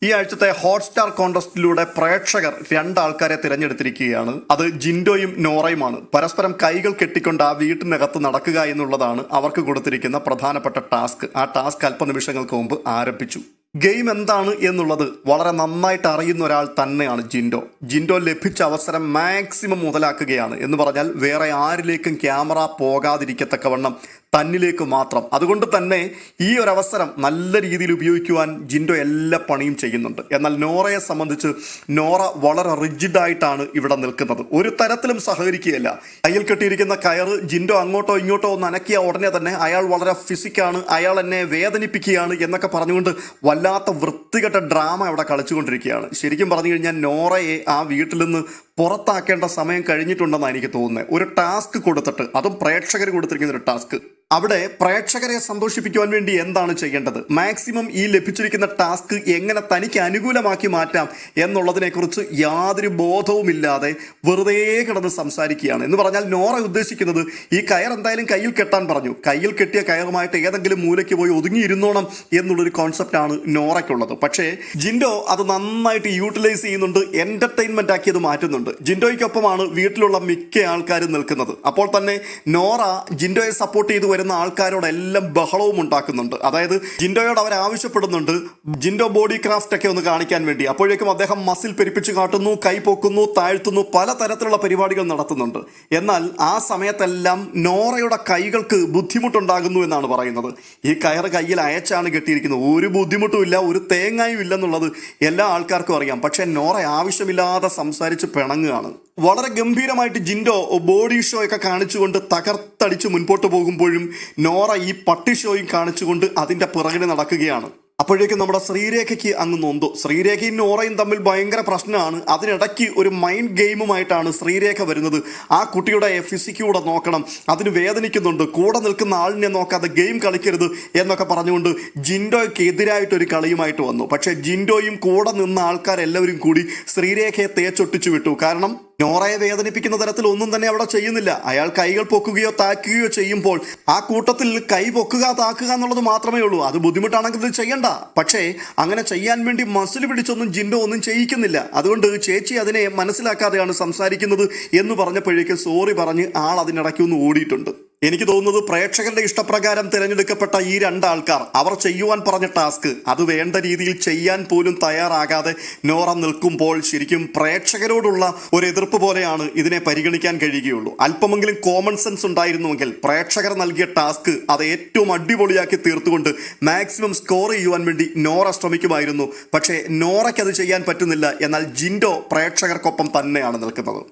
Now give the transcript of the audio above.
ഈ ആഴ്ചത്തെ ഹോട്ട്സ്റ്റാർ കോൺടെസ്റ്റിലൂടെ പ്രേക്ഷകർ രണ്ടാൾക്കാരെ തിരഞ്ഞെടുത്തിരിക്കുകയാണ്. അത് ജിൻഡോയും നോറയുമാണ്. പരസ്പരം കൈകൾ കെട്ടിക്കൊണ്ട് ആ വീട്ടിനകത്ത് നടക്കുക എന്നുള്ളതാണ് അവർക്ക് കൊടുത്തിരിക്കുന്ന പ്രധാനപ്പെട്ട ടാസ്ക്. ആ ടാസ്ക് അല്പനിമിഷങ്ങൾക്ക് മുമ്പ് ആരംഭിച്ചു. ഗെയിം എന്താണ് എന്നുള്ളത് വളരെ നന്നായിട്ട് അറിയുന്ന ഒരാൾ തന്നെയാണ് ജിൻഡോ ലഭിച്ച അവസരം മാക്സിമം മുതലാക്കുകയാണ്. എന്ന് പറഞ്ഞാൽ വേറെ ആരിലേക്കും ക്യാമറ പോകാതിരിക്കത്തക്കവണ്ണം തന്നിലേക്ക് മാത്രം. അതുകൊണ്ട് തന്നെ ഈ ഒരു അവസരം നല്ല രീതിയിൽ ഉപയോഗിക്കുവാൻ ജിൻഡോ എല്ലാ പണിയും ചെയ്യുന്നുണ്ട്. എന്നാൽ നോറയെ സംബന്ധിച്ച് നോറ വളരെ റിജിഡായിട്ടാണ് ഇവിടെ നിൽക്കുന്നത്. ഒരു തരത്തിലും സഹകരിക്കുകയല്ല. കയ്യിൽ കെട്ടിയിരിക്കുന്ന കയറ് ജിൻഡോ അങ്ങോട്ടോ ഇങ്ങോട്ടോ ഒന്ന് അനക്കിയ ഉടനെ തന്നെ അയാൾ വളരെ ഫിസിക്കാണ്, അയാൾ എന്നെ വേദനിപ്പിക്കുകയാണ് എന്നൊക്കെ പറഞ്ഞുകൊണ്ട് വല്ലാത്ത വൃത്തികെട്ട ഡ്രാമ അവിടെ കളിച്ചുകൊണ്ടിരിക്കുകയാണ്. ശരിക്കും പറഞ്ഞു കഴിഞ്ഞാൽ നോറയെ ആ വീട്ടിൽ നിന്ന് പുറത്താക്കേണ്ട സമയം കഴിഞ്ഞിട്ടുണ്ടെന്നാണ് എനിക്ക് തോന്നുന്നത്. ഒരു ടാസ്ക് കൊടുത്തിട്ട്, അതും പ്രേക്ഷകർ കൊടുത്തിരിക്കുന്ന ഒരു ടാസ്ക്, അവിടെ പ്രേക്ഷകരെ സന്തോഷിപ്പിക്കുവാൻ വേണ്ടി എന്താണ് ചെയ്യേണ്ടത്, മാക്സിമം ഈ ലഭിച്ചിരിക്കുന്ന ടാസ്ക് എങ്ങനെ തനിക്ക് അനുകൂലമാക്കി മാറ്റാം എന്നുള്ളതിനെക്കുറിച്ച് യാതൊരു ബോധവുമില്ലാതെ വെറുതെ കിടന്ന് സംസാരിക്കുകയാണ്. എന്ന് പറഞ്ഞാൽ നോറ ഉദ്ദേശിക്കുന്നത് ഈ കയർ എന്തായാലും കയ്യിൽ കെട്ടാൻ പറഞ്ഞു, കയ്യിൽ കെട്ടിയ കയറുമായിട്ട് ഏതെങ്കിലും മൂലയ്ക്ക് പോയി ഒതുങ്ങിയിരുന്നോണം എന്നുള്ളൊരു കോൺസെപ്റ്റാണ് നോറയ്ക്കുള്ളത്. പക്ഷേ ജിൻഡോ അത് നന്നായിട്ട് യൂട്ടിലൈസ് ചെയ്യുന്നുണ്ട്, എന്റർടൈൻമെന്റ് ആക്കി അത് മാറ്റുന്നുണ്ട്. ജിൻഡോയ്ക്കൊപ്പമാണ് വീട്ടിലുള്ള മിക്ക ആൾക്കാരും നിൽക്കുന്നത്. അപ്പോൾ തന്നെ നോറ ജിൻഡോയെ സപ്പോർട്ട് ചെയ്ത് വരുന്ന ആൾക്കാരോടെല്ലാം ബഹളവും ഉണ്ടാക്കുന്നുണ്ട്. അതായത് ജിൻഡോയോട് അവർ ആവശ്യപ്പെടുന്നുണ്ട് ജിൻഡോ ബോഡി ക്രാഫ്റ്റ് ഒക്കെ ഒന്ന് കാണിക്കാൻ വേണ്ടി. അപ്പോഴേക്കും അദ്ദേഹം മസിൽ പെരുപ്പിച്ച് കാട്ടുന്നു, കൈ പൊക്കുന്നു, താഴ്ത്തുന്നു, പലതരത്തിലുള്ള പരിപാടികൾ നടത്തുന്നുണ്ട്. എന്നാൽ ആ സമയത്തെല്ലാം നോറയുടെ കൈകൾക്ക് ബുദ്ധിമുട്ടുണ്ടാകുന്നു എന്നാണ് പറയുന്നത്. ഈ കയറ് കയ്യിൽ അയച്ചാണ് കെട്ടിയിരിക്കുന്നത്, ഒരു ബുദ്ധിമുട്ടും ഇല്ല, ഒരു തേങ്ങയും ഇല്ലെന്നുള്ളത് എല്ലാ ആൾക്കാർക്കും അറിയാം. പക്ഷെ നോറ ആവശ്യമില്ലാതെ സംസാരിച്ച് പിണങ്ങുകയാണ്. വളരെ ഗംഭീരമായിട്ട് ജിൻഡോ ബോഡി ഷോ ഒക്കെ കാണിച്ചുകൊണ്ട് തകർത്തടിച്ച് മുൻപോട്ട് പോകുമ്പോഴും നോറ ഈ പട്ടി ഷോയും കാണിച്ചുകൊണ്ട് അതിന്റെ പിറകിന് നടക്കുകയാണ്. അപ്പോഴേക്കും നമ്മുടെ ശ്രീരേഖയ്ക്ക് അങ്ങ് നൊന്തു. ശ്രീരേഖയും നോറയും തമ്മിൽ ഭയങ്കര പ്രശ്നമാണ്. അതിനിടയ്ക്ക് ഒരു മൈൻഡ് ഗെയിമുമായിട്ടാണ് ശ്രീരേഖ വരുന്നത്. ആ കുട്ടിയുടെ ഫിസിക്കൂടെ നോക്കണം, അതിന് വേദനിക്കുന്നുണ്ട്, കൂടെ നിൽക്കുന്ന ആളിനെ നോക്കാതെ ഗെയിം കളിക്കരുത് എന്നൊക്കെ പറഞ്ഞുകൊണ്ട് ജിൻഡോയ്ക്ക് എതിരായിട്ടൊരു കളിയുമായിട്ട് വന്നു. പക്ഷേ ജിൻഡോയും കൂടെ നിന്ന ആൾക്കാരെല്ലാവരും കൂടി ശ്രീരേഖയെ തേച്ചൊട്ടിച്ചു വിട്ടു. കാരണം നോറയെ വേദനിപ്പിക്കുന്ന തരത്തിൽ ഒന്നും തന്നെ അവിടെ ചെയ്യുന്നില്ല. അയാൾ കൈകൾ പൊക്കുകയോ താക്കുകയോ ചെയ്യുമ്പോൾ ആ കൂട്ടത്തിൽ കൈ പൊക്കുക താക്കുക എന്നുള്ളത് മാത്രമേ ഉള്ളൂ. അത് ബുദ്ധിമുട്ടാണെങ്കിൽ ഇത് ചെയ്യണ്ട. പക്ഷേ അങ്ങനെ ചെയ്യാൻ വേണ്ടി മസിൽ പിടിച്ചൊന്നും ജിൻഡോ ഒന്നും ചെയ്യിക്കുന്നില്ല. അതുകൊണ്ട് ചേച്ചി അതിനെ മനസ്സിലാക്കാതെയാണ് സംസാരിക്കുന്നത് എന്ന് പറഞ്ഞപ്പോഴേക്കും സോറി പറഞ്ഞ് ആൾ അതിനിടയ്ക്ക് ഒന്ന് ഓടിയിട്ടുണ്ട്. എനിക്ക് തോന്നുന്നത് പ്രേക്ഷകരുടെ ഇഷ്ടപ്രകാരം തിരഞ്ഞെടുക്കപ്പെട്ട ഈ രണ്ടാൾക്കാർ അവർ ചെയ്യുവാൻ പറഞ്ഞ ടാസ്ക് അത് വേണ്ട രീതിയിൽ ചെയ്യാൻ പോലും തയ്യാറാകാതെ നോറ നിൽക്കുമ്പോൾ ശരിക്കും പ്രേക്ഷകരോടുള്ള ഒരു എതിർപ്പ് പോലെയാണ് ഇതിനെ പരിഗണിക്കാൻ കഴിയുകയുള്ളൂ. അല്പമെങ്കിലും കോമൺ സെൻസ് ഉണ്ടായിരുന്നുവെങ്കിൽ പ്രേക്ഷകർ നൽകിയ ടാസ്ക് അത് ഏറ്റവും അടിപൊളിയാക്കി തീർത്തുകൊണ്ട് മാക്സിമം സ്കോർ ചെയ്യുവാൻ വേണ്ടി നോറ ശ്രമിക്കുമായിരുന്നു. പക്ഷേ നോറയ്ക്ക് അത് ചെയ്യാൻ പറ്റുന്നില്ല. എന്നാൽ ജിൻഡോ പ്രേക്ഷകർക്കൊപ്പം തന്നെയാണ് നിൽക്കുന്നത്.